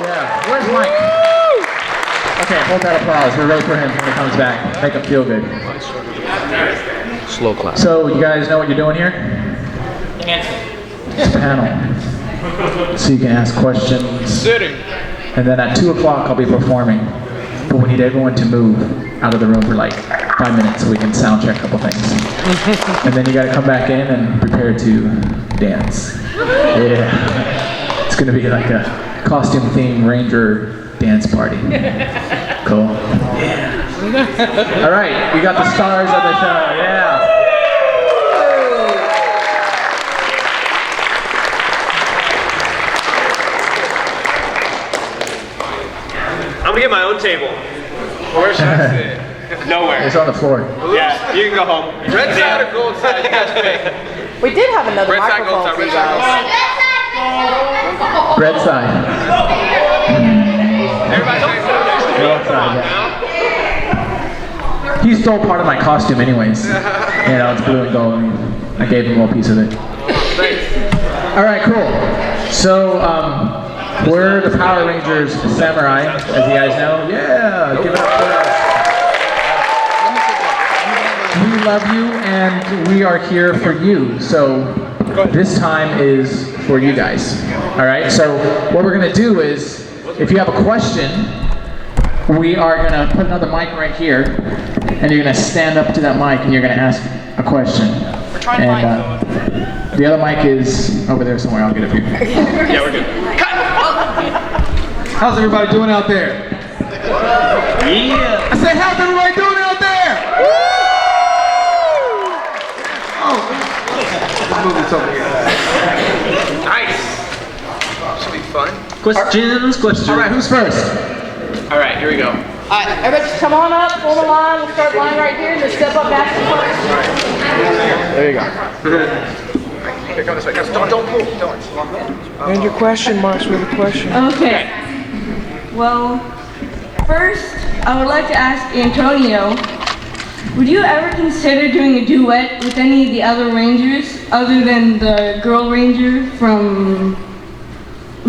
Yeah, where's Mike? Okay, hold that applause. We're ready for him when he comes back. Make him feel good. Slow clap. So, you guys know what you're doing here? It's a panel. So you can ask questions. Sitting. And then at 2 o'clock, I'll be performing. But we need everyone to move out of the room for like 5 minutes so we can sound check a couple things. And then you gotta come back in and prepare to dance. Yeah. It's gonna be like a costume themed Ranger dance party. Cool. Yeah. All right, we got the stars of the show. Yeah. I'm gonna get my own table. Where should I sit? Nowhere. It's on the floor. Yeah, you can go home. Red side or gold side? You guys pick. We did have another Red side, gold microphone side, for you red side, guys. Red side. Everybody Red side, yeah. He stole part of my costume anyways. You know, it's blue and gold. I gave him a little piece of it. All right, cool. So, we're the Power Rangers Samurai, as you guys know. Yeah, give it up for us. We love you, and we are here for you. So this time is for you guys. All right. So what we're gonna do is, if you have a question, we are gonna put another mic right here, and you're gonna stand up to that mic, and you're gonna ask a question. And the other mic is over there somewhere. I'll get it for you. Yeah, we're good. How's everybody doing out there? Yeah. I said, how's everybody doing out there? Oh. Let's move this over here. Nice. Should be fun. Questions. All right, who's first? All right, here we go. Alright, everybody just come on up, form a line, we'll start line right here, just step up after the first. There you go. Here, come this way. Don't move. Don't. And your question marks with a question. Okay. Well, first, I would like to ask Antonio, would you ever consider doing a duet with any of the other Rangers, other than the Girl Ranger from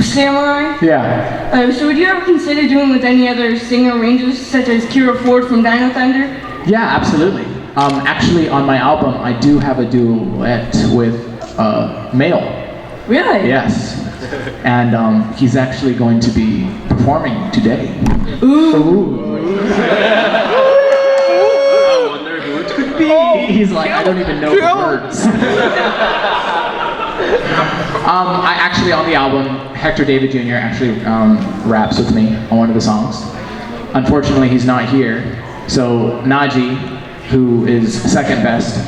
Samurai? Yeah. So would you ever consider doing with any other singer Rangers, such as Kira Ford from Dino Thunder? Yeah, absolutely. Actually, on my album, I do have a duet with Male. Really? Yes. And he's actually going to be performing today. Ooh. I wonder who it could be. He's like, I don't even know the words. I actually, on the album, Hector David Jr. actually raps with me on one of the songs. Unfortunately, he's not here. So Najee, who is second best,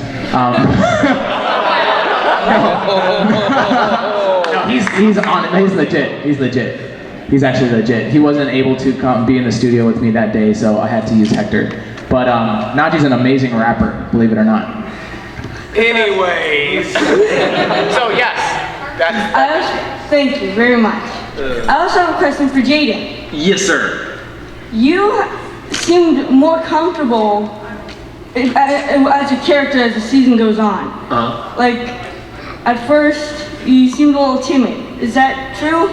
no, he's on it. He's legit. He's legit. He's actually legit. He wasn't able to come be in the studio with me that day, so I had to use Hector. But Najee's an amazing rapper, believe it or not. Anyways. So yes. Thank you very much. I also have a question for Jayden. Yes, sir. You seemed more comfortable as a character as the season goes on. Like, at first, you seemed a little timid. Is that true?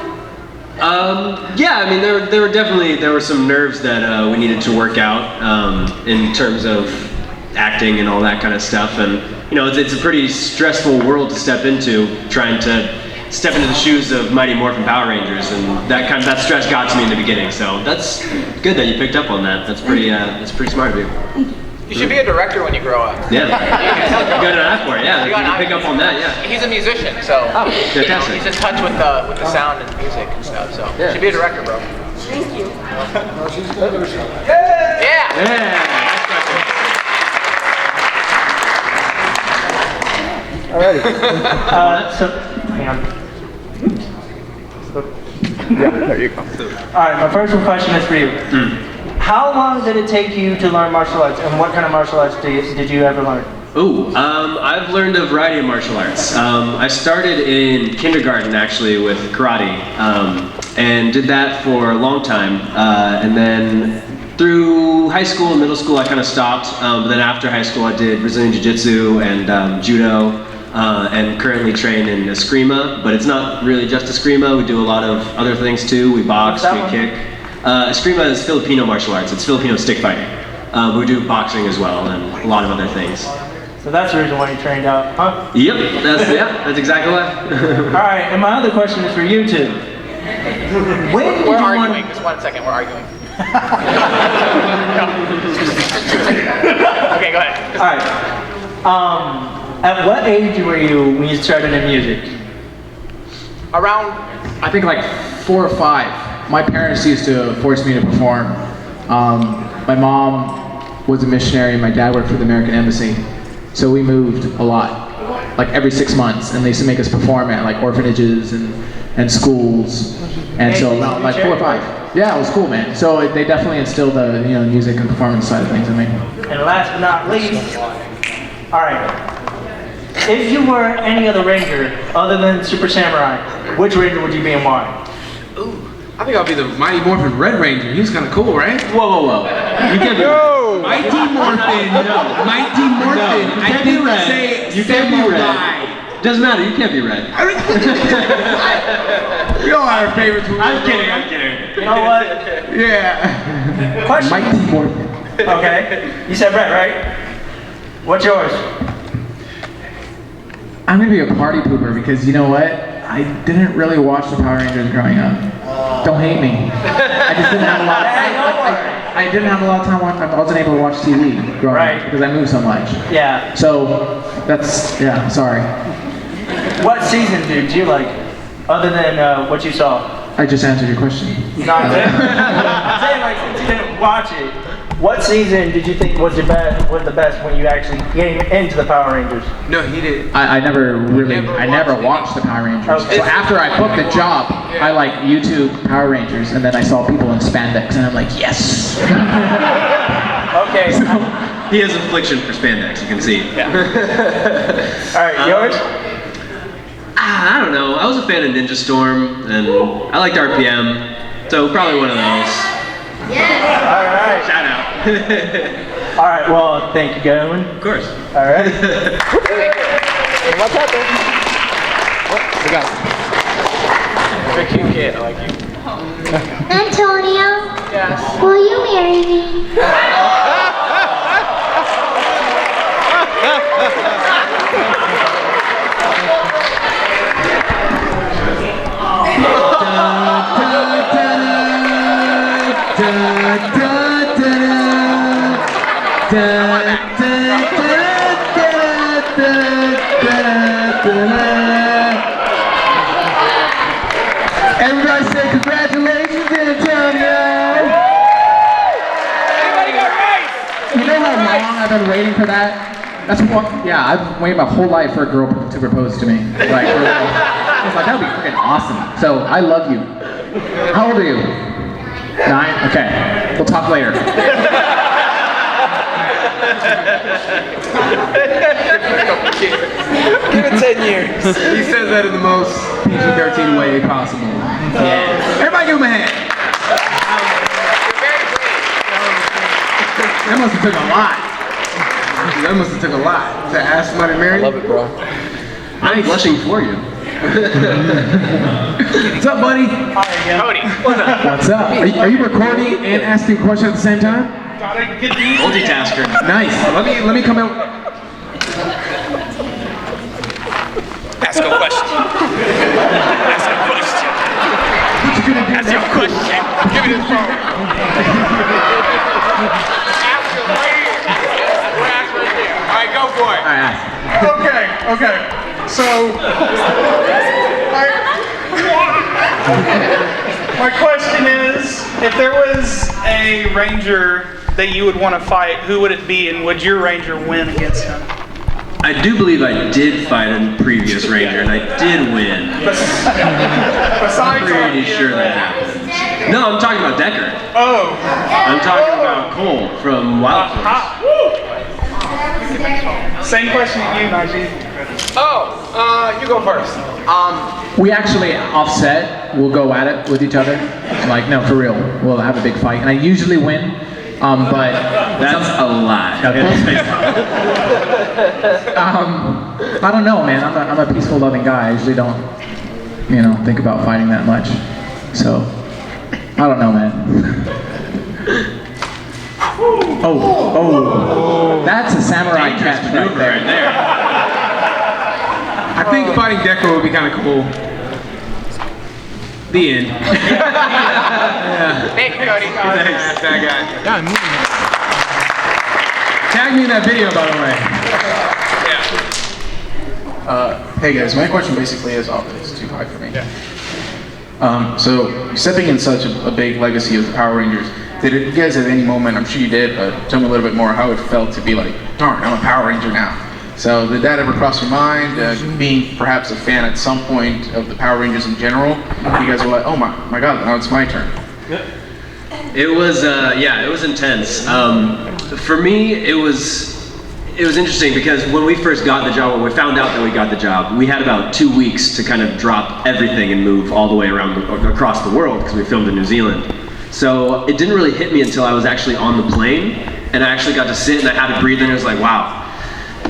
Yeah, I mean, there were some nerves that we needed to work out in terms of acting and all that kind of stuff. And you know, it's a pretty stressful world to step into, trying to step into the shoes of Mighty Morphin Power Rangers, and that stress got to me in the beginning. So that's good that you picked up on that. That's pretty smart of you. You should be a director when you grow up. Yeah. You got an eye for it. Yeah. You pick up on that. Yeah. He's a musician, so you know, he's in touch with the sound and music and stuff. So you should be a director, bro. Thank you. Yeah. Alrighty. So, hang on. Yeah, there you go. Alright, my first question is for you. How long did it take you to learn martial arts, and what kind of martial arts did you ever learn? I've learned a variety of martial arts. I started in kindergarten actually with karate, and did that for a long time. And then through high school and middle school I kind of stopped, but then after high school I did Brazilian Jiu-Jitsu and judo. and currently train in Eskrima, but it's not really just Eskrima. We do a lot of other things too. We box, we kick. Eskrima is Filipino martial arts. It's Filipino stick fighting. We do boxing as well and a lot of other things. So that's the reason why you trained out, huh? Yep, that's exactly why. All right, and my other question is for you two. When did We're you arguing. Just 1 second. We're arguing. Okay, go ahead. All right. At what age were you when you started in music? Around. I think like 4 or 5. My parents used to force me to perform. My mom was a missionary and my dad worked for the American Embassy. So we moved a lot, like every 6 months, and they used to make us perform at like orphanages and schools. And so around like 4 or 5. Yeah, it was cool, man. So they definitely instilled the music and performance side of things in me. And last but not least, all right. If you were any other ranger other than Super Samurai, which ranger would you be and why? Ooh, I think I'll be the Mighty Morphin Red Ranger. He was kind of cool, right? Whoa. You can't be Mighty Morphin. No. Mighty Morphin. No, you can't be red. You can't be red. Doesn't matter, you can't be red. We all have our favorites. I'm kidding. You know what? Yeah. Question. Mighty Morphin. Okay. You said red, right? What's yours? I'm gonna be a party pooper because you know what? I didn't really watch the Power Rangers growing up. Don't hate me. I just didn't have a lot. I didn't have a lot of time. I wasn't able to watch TV growing up because I moved so much. Yeah. So that's sorry. What season did you like, other than what you saw? I just answered your question. No, I'm saying like since you didn't watch it, what season did you think was the best when you actually came into the Power Rangers? No, he did. I never watched the Power Rangers. Okay. So after I booked the job, I like YouTube Power Rangers, and then I saw people in spandex, and I'm like, yes. Okay. He has affliction for spandex, you can see. All right, yours? I don't know. I was a fan of Ninja Storm, and I liked RPM, so probably one of those. All right. Shout out. All right. Well, thank you, gentlemen. Of course. All right. What's happening? We got You're a cute kid. I like you. Antonio, Yes. will you marry me? Everybody say congratulations, Antonio! You know how long I've been waiting for that? That's what, yeah, I've been waiting my whole life for a girl to propose to me. Like, really. I was like, that would be freaking awesome. So, I love you. How old are you? 9? Okay. We'll talk later. Give it 10 years. He says that in the most PG-13 way possible. Yeah. Everybody give him a hand. That must have took a lot. That must have took a lot to ask somebody to marry. I love it, bro. I'm blushing for you. What's up, buddy? Cody. What's up? Are you recording and asking questions at the same time? Multitasker. Nice. Let me come out. Ask a question. Ask a question. What you gonna do Ask your question. Give me this phone. Ask it right here. We're asking right there. All right, go for it. All right, ask. Okay. So, my question is, if there was a ranger that you would want to fight, who would it be, and would your ranger win against him? I do believe I did fight a previous ranger, and I did win. Besides Pretty sure that happened. No, I'm talking about Decker. Oh. I'm talking about Cole from Wild Force. Same question to you, Najee. You go first. We actually offset. We'll go at it with each other. Like, no, for real. We'll have a big fight, and I usually win. But That's a lie. I don't know, man. I'm a peaceful, loving guy. I usually don't, think about fighting that much. So, I don't know, man. Oh, that's a samurai catch right there. I think fighting Deco would be kind of cool. The end. Thank you, Cody. That's that guy. Yeah, I'm moving. Tag me in that video, by the way. Hey guys, my question basically is, it's too high for me. So, stepping in such a big legacy of the Power Rangers, did you guys at any moment, I'm sure you did, but tell me a little bit more how it felt to be like, darn, I'm a Power Ranger now. So did that ever cross your mind, being perhaps a fan at some point of the Power Rangers in general? You guys were like, oh my god, now it's my turn. It was, it was intense. For me, it was interesting because when we first got the job, when we found out that we got the job, we had about 2 weeks to kind of drop everything and move all the way across the world because we filmed in New Zealand. So it didn't really hit me until I was actually on the plane and I actually got to sit and I had to breathe and it was like, wow.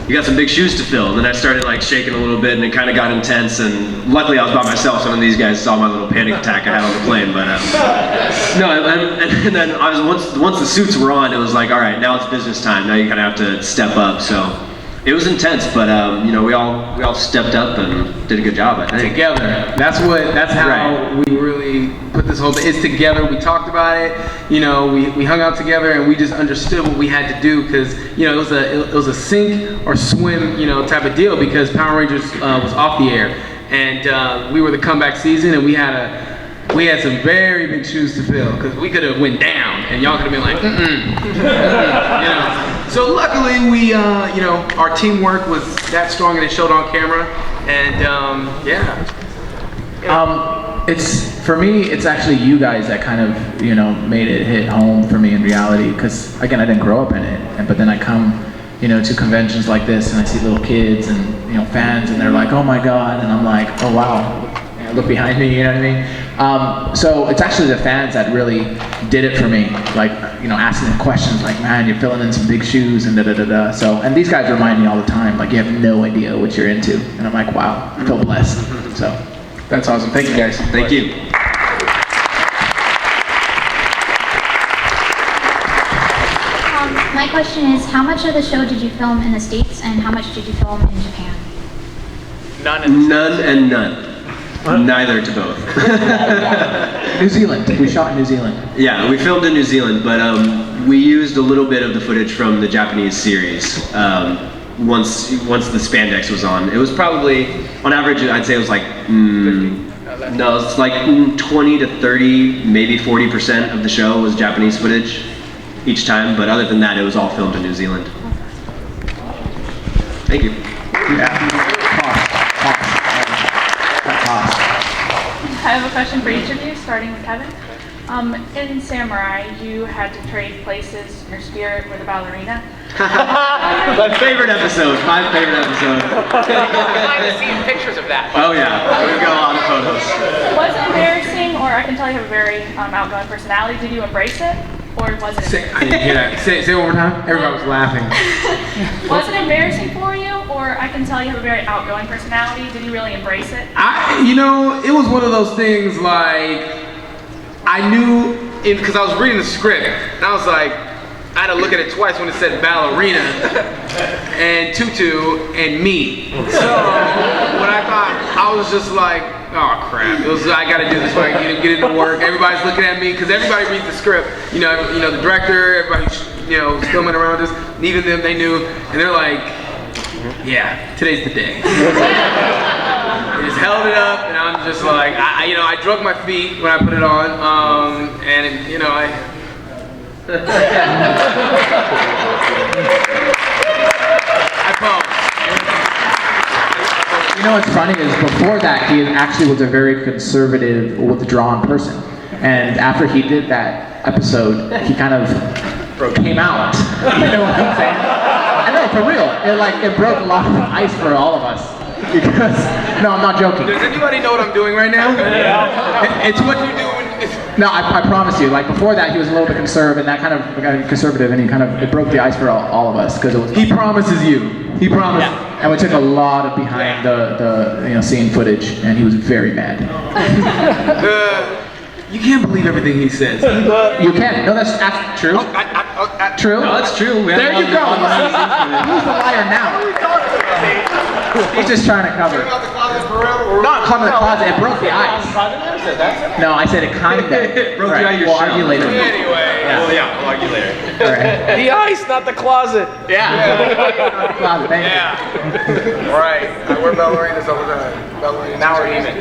You got some big shoes to fill. And then I started like shaking a little bit and it kind of got intense and luckily I was by myself, so none of these guys saw my little panic attack I had on the plane, but and then I was, once the suits were on, it was like, all right, now it's business time. Now you kind of have to step up. So it was intense, but we all stepped up and did a good job, I think. Together. That's how we really put this whole thing. It's together. We talked about it. We hung out together and we just understood what we had to do because it was a sink or swim type of deal because Power Rangers was off the air and we were the comeback season and we had some very big shoes to fill because we could have went down and y'all could have been like, So luckily we, our teamwork was that strong and it showed on camera, and For me, it's actually you guys that kind of, made it hit home for me in reality. Because again, I didn't grow up in it, but then I come, to conventions like this and I see little kids and fans, and they're like, oh my god, and I'm like, oh wow. Look behind me, you know what I mean? So it's actually the fans that really did it for me, like, asking them questions like, man, you're filling in some big shoes and da-da-da-da. So, and these guys remind me all the time, like, you have no idea what you're into. And I'm like, wow, I feel blessed. So, That's awesome. Thank you guys. Thank you. My question is, how much of the show did you film in the States and how much did you film in Japan? None and none. Neither to both. New Zealand. We shot in New Zealand. Yeah, we filmed in New Zealand, but we used a little bit of the footage from the Japanese series once the spandex was on. It was probably, on average, I'd say it was like, no, it's like 20 to 30, maybe 40% of the show was Japanese footage each time, but other than that, it was all filmed in New Zealand. Thank you. I have a question for each of you, starting with Kevin. In Samurai, you had to trade places in your spirit with a ballerina. My favorite episode. I've seen pictures of that. Oh yeah, we've got a lot of photos. Was it embarrassing, or I can tell you have a very outgoing personality? Did you embrace it, or was it? I didn't hear that. Say it one more time. Everybody was laughing. Was it embarrassing for you, or I can tell you have a very outgoing personality? Did you really embrace it? It was one of those things like, I knew, because I was reading the script, and I was like, I had to look at it twice when it said ballerina, and tutu, and me. So, when I thought, I was just like, oh crap, it was, I gotta do this so I can get into work. Everybody's looking at me, because everybody reads the script. The director, everybody, was filming around us, and even them, they knew, and they're like, yeah, today's the day. I just held it up, and I'm just like, I drug my feet when I put it on, I posed. What's funny is before that, he actually was a very conservative, withdrawn person. And after he did that episode, he kind of came out. You know what I'm saying? I know, for real. It broke a lot of ice for all of us. Because, no, I'm not joking. Does anybody know what I'm doing right now? Yeah. It's what you do when No, I promise you. Like before that, he was a little bit conservative, and that kind of conservative, and it broke the ice for all of us because it was. He promises you. He promised, and we took a lot of behind the scene footage, and he was very mad. You can't believe everything he says. You can. No, that's true. True. No, that's true. There you go. Who's the liar now? He's just trying to cover. Not climbing the closet. It broke the ice. No, I said it kind of did. Broke you out of your We'll shell. argue later. Anyway. Well, yeah, we'll argue later. All right. The ice, not the closet. Yeah. Closet. Thank you. Right. I wear ballerinas all the time. Ballerinas. Now we're even.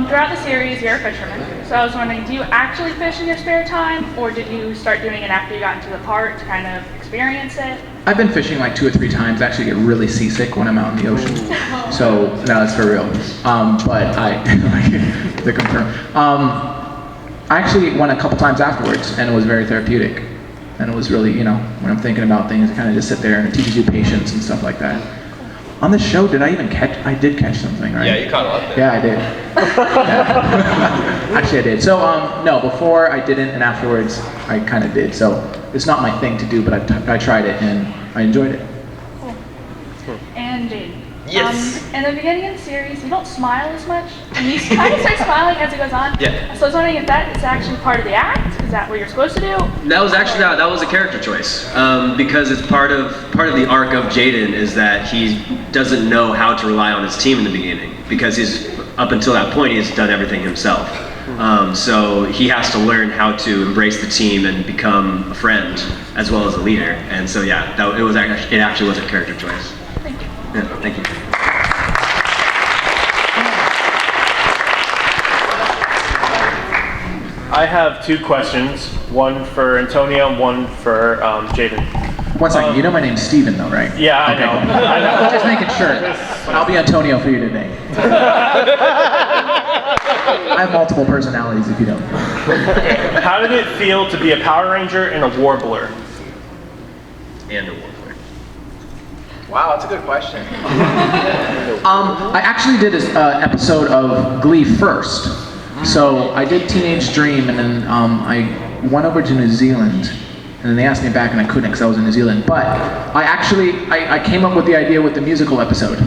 Throughout the series, you're a fisherman. So I was wondering, do you actually fish in your spare time, or did you start doing it after you got into the part to kind of experience it? I've been fishing like 2 or 3 times. I actually get really seasick when I'm out in the ocean. So, no, it's for real. But to confirm. I actually went a couple times afterwards, and it was very therapeutic. And it was really, when I'm thinking about things, I kind of just sit there and it teaches you patience and stuff like that. On the show, did I even catch? I did catch something, right? Yeah, you caught a lot there. Yeah, I did. Actually, I did. So, no, before I didn't, and afterwards, I kind of did. So, it's not my thing to do, but I tried it, and I enjoyed it. Cool. And Jayden. Yes. In the beginning of the series, you don't smile as much, and you kind of start smiling as it goes on. Yeah. So I was wondering if that is actually part of the act. Is that what you're supposed to do? That was actually that was a character choice because it's part of the arc of Jayden is that he doesn't know how to rely on his team in the beginning because he's up until that point he's done everything himself. So he has to learn how to embrace the team and become a friend as well as a leader. And so yeah, it actually was a character choice. Thank you. Yeah, thank you. I have 2 questions, one for Antonio and one for Jayden. One second, you know my name's Steven though, right? Yeah, I know. I know. Just making sure. I'll be Antonio for you today. I have multiple personalities if you don't. How did it feel to be a Power Ranger and a Warbler? And a warbler. Wow, that's a good question. I actually did an episode of Glee first. So I did Teenage Dream, and then I went over to New Zealand, and then they asked me back, and I couldn't because I was in New Zealand. But I came up with the idea with the musical episode.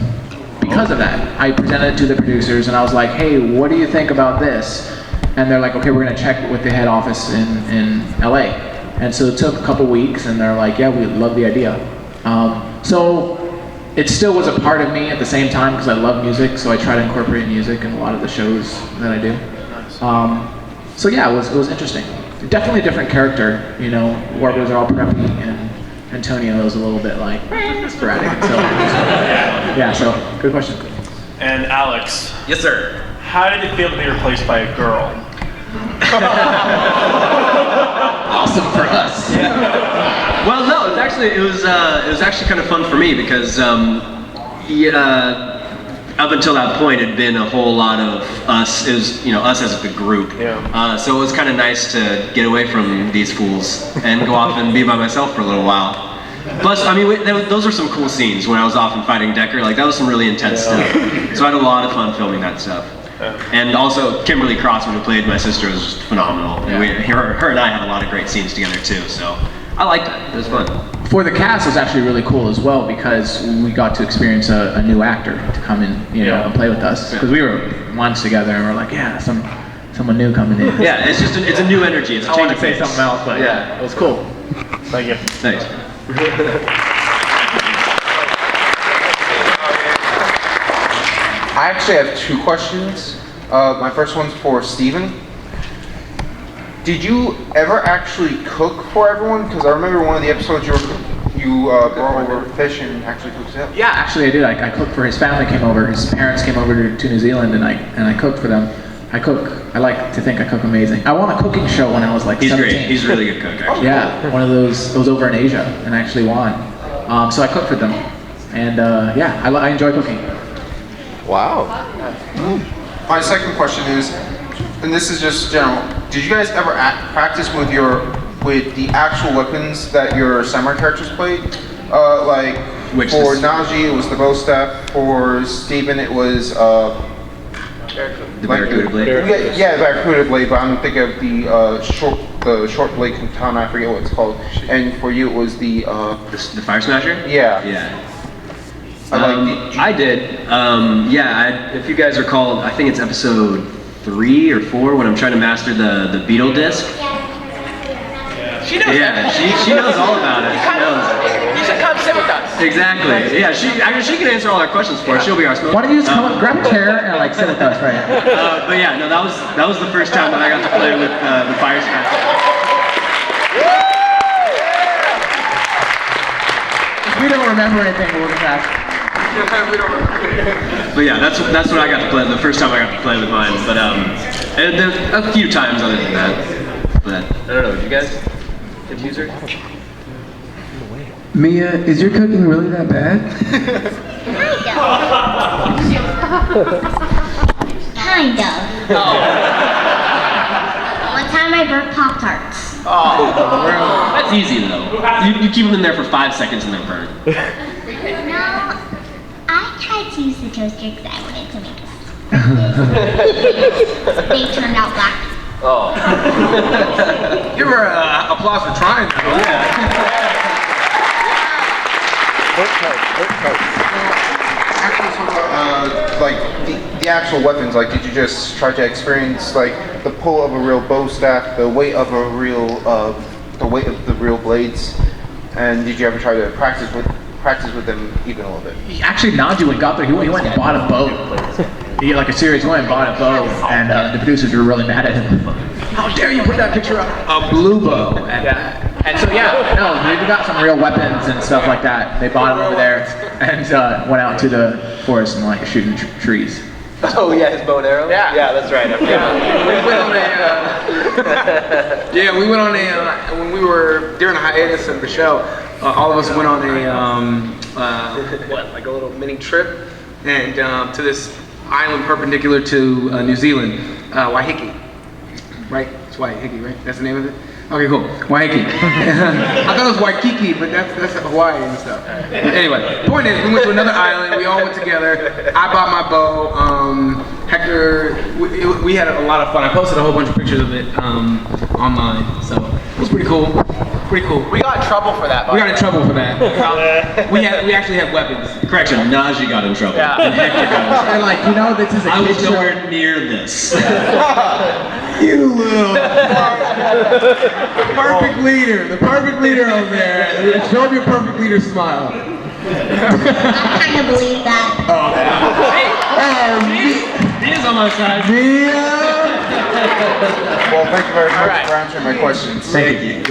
Because of that, I presented it to the producers, and I was like, hey, what do you think about this? And they're like, okay, we're going to check it with the head office in LA. And so it took a couple weeks, and they're like, yeah, we love the idea. So it still was a part of me at the same time because I love music, so I try to incorporate music in a lot of the shows that I do. So yeah, it was interesting. Definitely a different character, Warblers are all preppy, and Antonio is a little bit like sporadic. So yeah, so good question. And Alex. Yes, sir. How did it feel to be replaced by a girl? Awesome for us. Yeah. Well, no, it was actually kind of fun for me because up until that point, it'd been a whole lot of us. It was us as the group. Yeah. So it was kind of nice to get away from these fools and go off and be by myself for a little while. Plus, I mean, those are some cool scenes when I was off and fighting Decker. Like that was some really intense stuff. So I had a lot of fun filming that stuff. And also, Kimberly Crossman, who played my sister, was just phenomenal. Yeah. And her and I have a lot of great scenes together too. So I liked it. It was fun. For the cast, it was actually really cool as well because we got to experience a new actor to come in, and play with us. Because we were months together, and we're like, yeah, someone new coming in. Yeah, it's a new energy. It's a change of pace. I want to say something else, but yeah, it was cool. Thank you. Thanks. I actually have 2 questions. My first one's for Steven. Did you ever actually cook for everyone? Because I remember one of the episodes you brought over fish and actually cooked it up. Yeah, actually I did. I cooked for his family. Came over. His parents came over to New Zealand, and I cooked for them. I cook. I like to think I cook amazing. I won a cooking show when I was like 17. Great. He's a really good cook. Actually. Yeah, one of those. It was over in Asia, and I actually won. So I cooked for them, and yeah, I enjoy cooking. Wow. My second question is, and this is just general. Did you guys ever practice with the actual weapons that your samurai characters played? For Najee, it was the bow staff. For Steven, it was The barracuda blade. Yeah, the barracuda blade, but I'm thinking of the short blade katana. I forget what it's called. And for you, it was the fire smasher. Yeah. Yeah. I did. If you guys recall, I think it's episode 3 or 4 when I'm trying to master the beetle disc. She knows. Yeah, she knows all about it. She knows. You should come sit with us. Exactly. Yeah, she can answer all our questions for us. She'll be our spokesperson. Why don't you just come up, grab a chair and like sit with us, right? But yeah, no, that was the first time that I got to play with the fire smasher. We don't remember anything, we'll just ask. But yeah, that's what I got to play. The first time I got to play with mine. But and there a few times other than that. But I don't know. Did you guys get user? Mia, is your cooking really that bad? Kind of. One time I burnt Pop-Tarts. That's easy though. You keep them in there for 5 seconds and they're burned. No, I tried to use the toaster because I wanted to make They turned out black. Oh. Give her applause for trying that. Like the actual weapons, like did you just try to experience like the pull of a real bow staff, the weight of the real blades, and did you ever try to practice with them even a little bit? Actually, Najee, when he got there, he went and bought a bow. He like a serious one and bought a bow, and the producers were really mad at him. How dare you put that picture up? A blue bow. And so they got some real weapons and stuff like that. They bought them over there and went out to the forest and like shooting trees. Oh yeah, his bow and arrow? Yeah. Yeah, that's right. We went on a when we were during the hiatus of the show, all of us went on like a little mini trip and to this island perpendicular to New Zealand, Waiheke. Right? It's Waiheke, right? That's the name of it? Okay, cool. Waiheke. I thought it was Waikiki, but that's Hawaii and stuff. Anyway, point is, we went to another island. We all went together. I bought my bow. Hector, we had a lot of fun. I posted a whole bunch of pictures of it online, so it was pretty cool. Pretty cool. We got in trouble for that. We got in trouble for that. We actually had weapons. Correction, Najee got in trouble. Yeah. And Hector got in trouble. And like, you know, this is a I was kid show. nowhere near this. You little perfect leader. The perfect leader over there. Show him your perfect leader smile. I kind of believe that. Mia's on my side. Well, thank you very much for answering my questions. Thank you.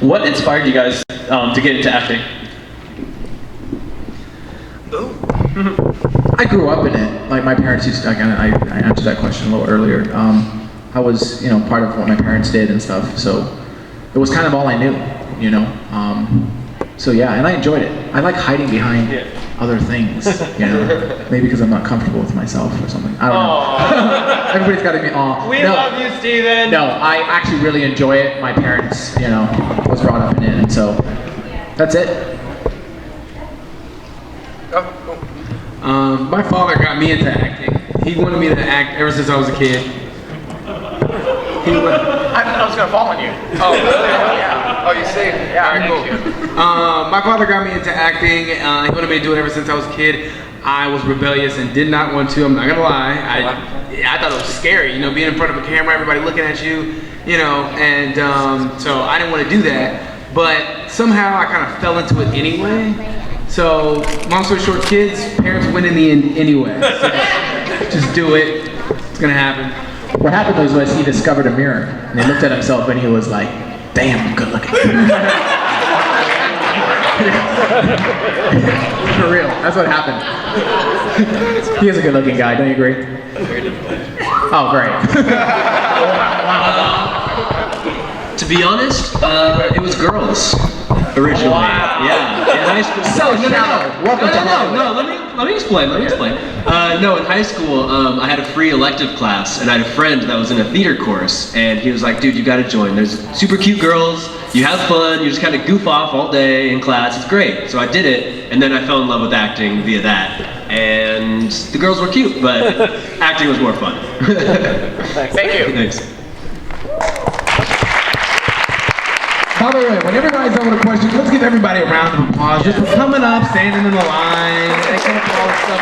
What inspired you guys to get into acting? I grew up in it. Like my parents used to, I answered that question a little earlier. I was, part of what my parents did and stuff. So it was kind of all I knew, So yeah, and I enjoyed it. I like hiding behind other things, Maybe because I'm not comfortable with myself or something. I don't know. Everybody's got to be, We love you, Steven. No, I actually really enjoy it. My parents, was brought up in it, and so that's it. My father got me into acting. He wanted me to act ever since I was a kid. I was gonna fall on you. Oh, really? Yeah. Oh, you see? Yeah. All right, cool. My father got me into acting. He wanted me to do it ever since I was a kid. I was rebellious and did not want to. I'm not gonna lie. I thought it was scary, being in front of a camera, everybody looking at you, and so I didn't want to do that. But somehow I kind of fell into it anyway. So, long story short, kids, parents win in the end anyway. So just do it. It's gonna happen. What happened was he discovered a mirror, and he looked at himself, and he was like, "Damn, I'm good looking." For real, that's what happened. He is a good looking guy, don't you agree? Oh, great. To be honest, it was girls. originally. Wow. Yeah, in high school. So shallow. Welcome to Hollywood. No, let me explain. No, in high school, I had a free elective class, and I had a friend that was in a theater course, and he was like, dude, you gotta join. There's super cute girls, you have fun, you just kind of goof off all day in class, it's great. So I did it, and then I fell in love with acting via that. And the girls were cute, but acting was more fun. Thank you. Thanks. By the way, when everybody's done with a question, let's give everybody a round of applause just for coming up, standing in the line, taking up all this stuff.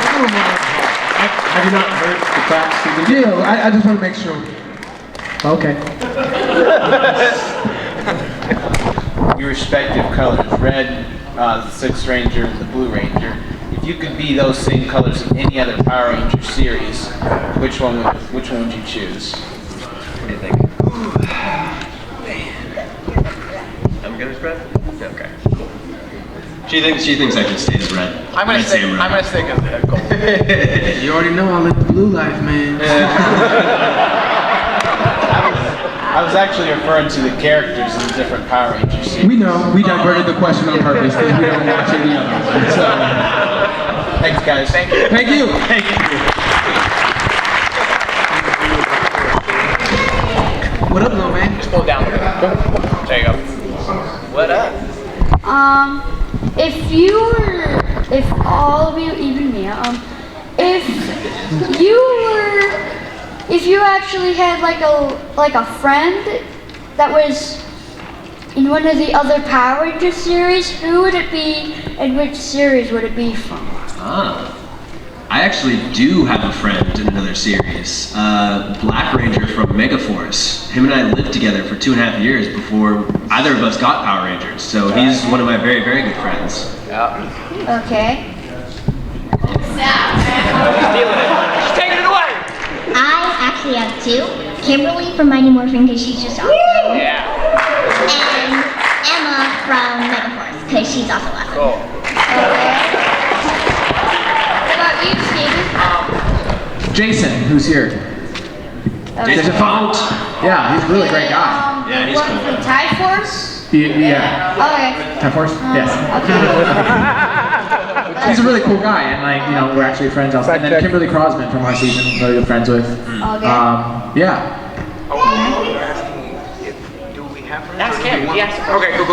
Have you not heard the facts? Yeah, I just want to make sure. Okay. Your respective colors, red, the Sixth Ranger, the Blue Ranger. If you could be those same colors in any other Power Ranger series, which one would you choose? What do you think? I'm good as red? Okay. She thinks I should stay as red. I'm gonna stick as gold. You already know I live the blue life, man. I was actually referring to the characters in the different Power Ranger series. We know. We diverted the question on purpose because we don't watch any other one. So, thanks, guys. Thank you. thank you. Thank you. What up, little man? Just pull it down a bit. There you go. What up? If all of you, even me, if you actually had like a friend that was in one of the other Power Rangers series, who would it be and which series would it be from? I actually do have a friend in another series, Black Ranger from Megaforce. Him and I lived together for 2.5 years before either of us got Power Rangers, so he's one of my very, very good friends. Yeah. Okay. She's taking it away. I actually have two. Kimberly from Mighty Morphin because she's just awesome. Yeah. And Emma from Megaforce because she's also awesome. Cool. What about you, Steven? Jason, who's here? Jason Font. Yeah, he's a really great guy. Yeah, he's One cool. from Tide Force? Yeah. Okay. Time Force? Yes. He's a really cool guy, and we're actually friends also. And then Kimberly Crosman from our season, really good friends with. Okay. Yeah. Do we have her? Ask him. Yes. Okay, go.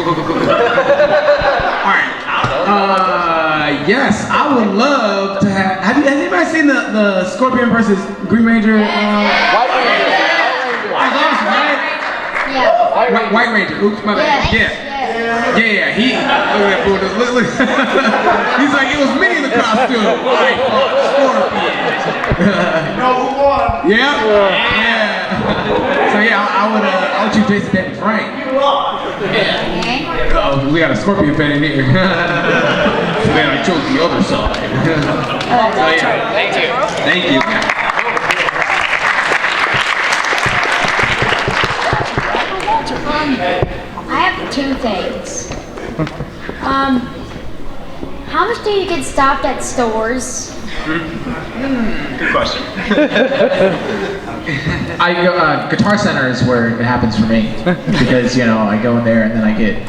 All right. Yes, I would love to have. Has anybody seen the Scorpion versus Green Ranger? White Ranger. That's awesome, right? Yeah. White Ranger. Oops, my bad. Yeah. He. Look at that fool. Look. He's like, it was me in the costume. Like, Scorpion. You know who won? Yeah. So yeah, I would choose Jason David Frank. Okay. Oh, we got a Scorpion fan in here. Man, I chose the other side. So yeah. Thank you. Thank you. I have two things. How much do you get stopped at stores? Good question. I go, Guitar Center is where it happens for me because I go in there and then I get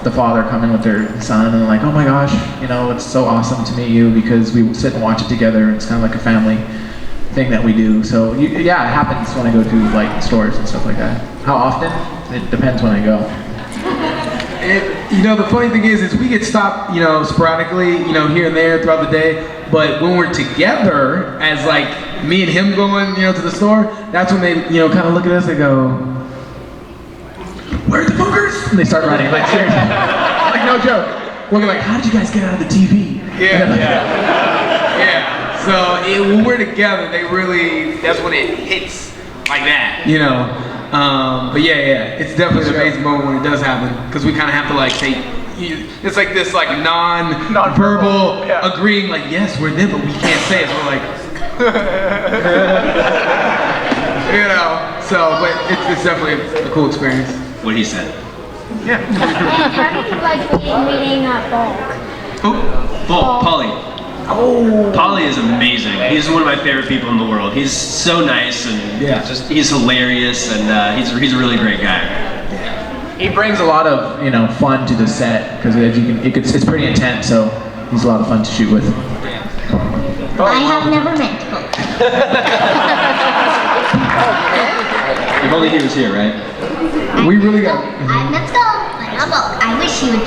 the father coming with their son and they're like, oh my gosh, it's so awesome to meet you because we sit and watch it together. It's kind of like a family thing that we do. So yeah, it happens when I go to like stores and stuff like that. How often? It depends when I go. The funny thing is we get stopped, sporadically, here and there throughout the day. But when we're together, as like me and him going, to the store, that's when they, kind of look at us and go, "Where are the bunkers?" And they start running, like seriously, like no joke. We're like, "How did you guys get out of the TV?" Yeah. So when we're together, that's when it hits like that, But yeah, it's definitely an amazing moment when it does happen because we kind of have to like say, it's like this like non-verbal agreeing like, yes, we're them, but we can't say it. So we're like, So, but it's definitely a cool experience. What he said. And how do you like meeting Bulk? Who? Bulk. Polly. Oh. Polly is amazing. He's one of my favorite people in the world. He's so nice and he's hilarious and he's a really great guy. He brings a lot of fun to the set because it's pretty intense. So he's a lot of fun to shoot with. I have never met. If only he was here, right? We really got. I'm not Skull, but not Bulk. I wish he was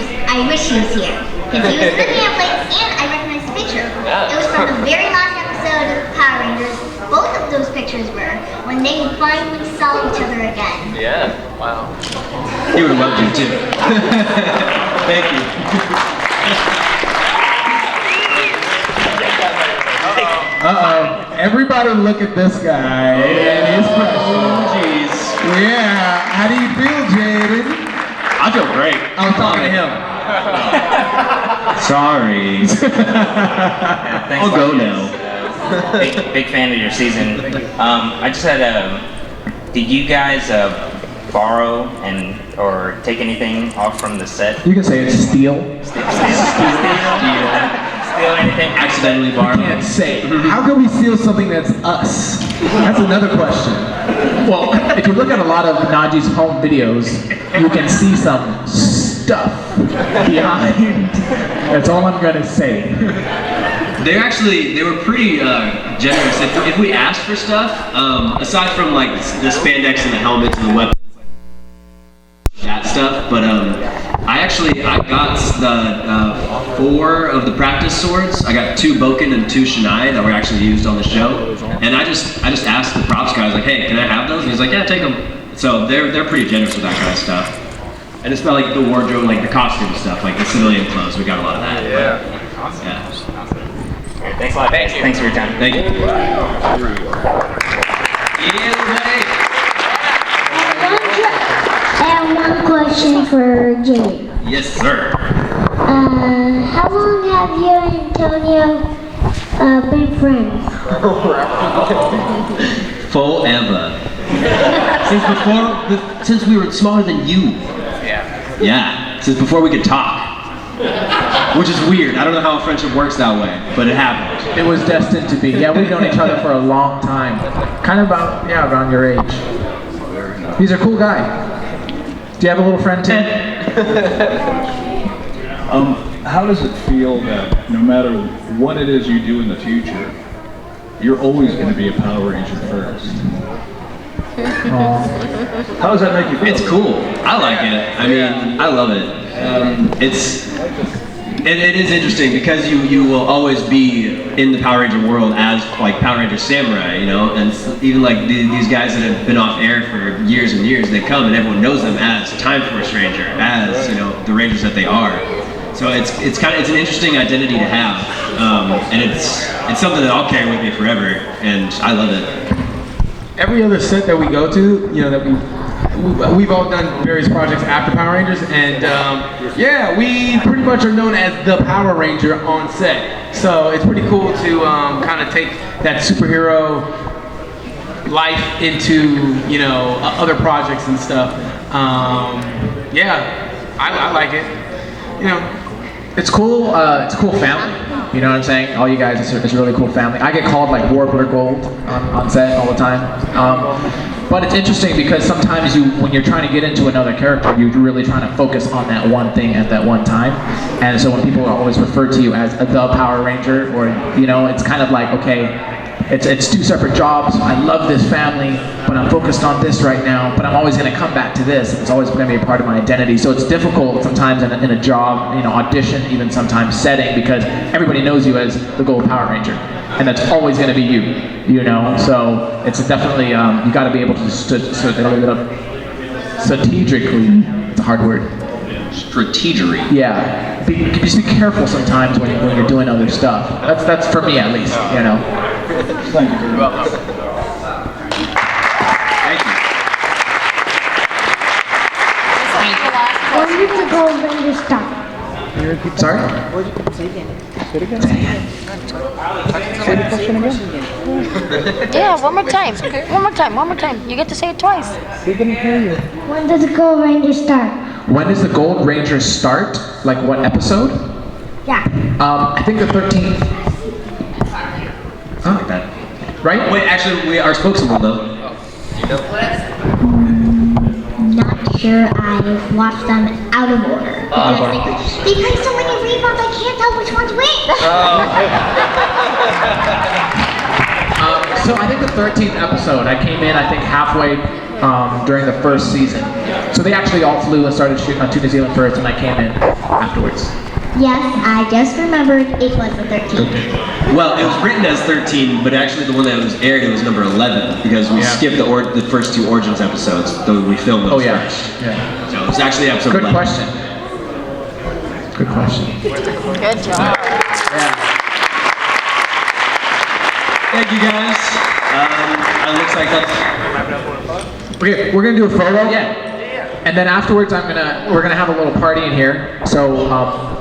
here. Because he was in the pamphlets and I recognized the picture. It was from the very last episode of Power Rangers. Both of those pictures were when they finally saw each other again. Yeah, wow. He would have loved you too. Thank you. Uh-oh. Everybody look at this guy and his question. Jeez. Yeah. How do you feel, Jayden? I feel great. I was talking to him. Sorry. Thanks I'll go now. Big fan of your season. I just had did you guys borrow or take anything off from the set? You can say it's steal. Steal anything? Accidentally borrow. You can't say. How can we steal something that's us? That's another question. Well, if you look at a lot of Najee's home videos, you can see some stuff behind. That's all I'm gonna say. They were pretty generous. If we asked for stuff, aside from like the spandex and the helmets and the weapons, that stuff, but I got the 4 of the practice swords. I got 2 Boken and 2 Shinai that were actually used on the show, and I just asked the props guy, I was like, hey, can I have those? And he's like, yeah, take them. So they're pretty generous with that kind of stuff. And it's not like the wardrobe, like the costume stuff, like the civilian clothes. We got a lot of that. Yeah. Awesome. Yeah. Thanks a lot. Thank you. Thanks for your time. Thank you. I have one question for Jayden. Yes, sir. How long have you and Antonio been friends? Forever. Since we were smaller than you. Yeah. Yeah. Since before we could talk. Which is weird. I don't know how a friendship works that way, but it happened. It was destined to be. Yeah, we've known each other for a long time. Kind of around your age. He's a cool guy. Do you have a little friend too? How does it feel that no matter what it is you do in the future, you're always going to be a Power Ranger first? How does that make you feel? It's cool. I like it. I mean, I love it. It is interesting because you will always be in the Power Ranger world as like Power Ranger Samurai, and even like these guys that have been off air for years and years, they come and everyone knows them as Time Force Ranger, as the Rangers that they are. So it's an interesting identity to have, and it's something that I'll carry with me forever, and I love it. Every other set that we go to, that we've all done various projects after Power Rangers, and we pretty much are known as the Power Ranger on set. So it's pretty cool to kind of take that superhero life into other projects and stuff. I like it. It's cool. It's a cool family. You know what I'm saying? All you guys, it's a really cool family. I get called like Warbler Gold on set all the time. But it's interesting because sometimes when you're trying to get into another character, you're really trying to focus on that one thing at that one time. And so when people are always referred to you as the Power Ranger, or it's kind of like, okay, it's 2 separate jobs. I love this family, but I'm focused on this right now. But I'm always going to come back to this. It's always going to be a part of my identity. So it's difficult sometimes in a job, audition, even sometimes setting, because everybody knows you as the Gold Power Ranger, and that's always going to be you. So it's definitely you got to be able to strategically. It's a hard word. Strategery. Yeah. Just be careful sometimes when you're doing other stuff. That's for me at least. Thank you very much. Thank you. When did the Gold Ranger stop? Sorry? Say it again. Say the question again. Yeah, one more time. One more time. You get to say it twice. We didn't hear you. When does the Gold Ranger start? When does the Gold Ranger start? Like what episode? Yeah. I think the 13th. Something like that. Right? Wait, actually, we are spokesman though. Not sure I watch them out of order. Because they play so many reruns, I can't tell which one's which. So I think the 13th episode, I came in, I think halfway during the first season. So they actually all flew and started shooting to New Zealand first, and I came in afterwards. Yes, I just remembered it was the 13th. Well, it was written as 13, but actually the one that was aired, it was number 11 because we skipped the first two Origins episodes, though we filmed those first. Yeah. So it was actually episode Good 11. question. Good question. Good job. Thank you guys. It looks like that's. Okay, we're gonna do a photo. Yeah. And then afterwards, we're gonna have a little party in here. So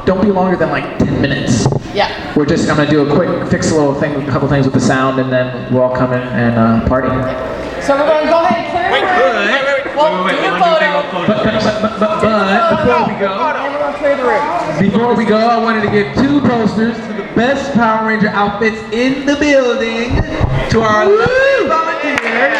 don't be longer than like 10 minutes. Yeah. I'm gonna do a quick, fix a little thing, a couple things with the sound, and then we'll all come in and party. So we're going to go ahead and clear the room. Wait. Well, do the photo. But before we go, I wanted to give 2 posters to the best Power Ranger outfits in the building to our lovely volunteers.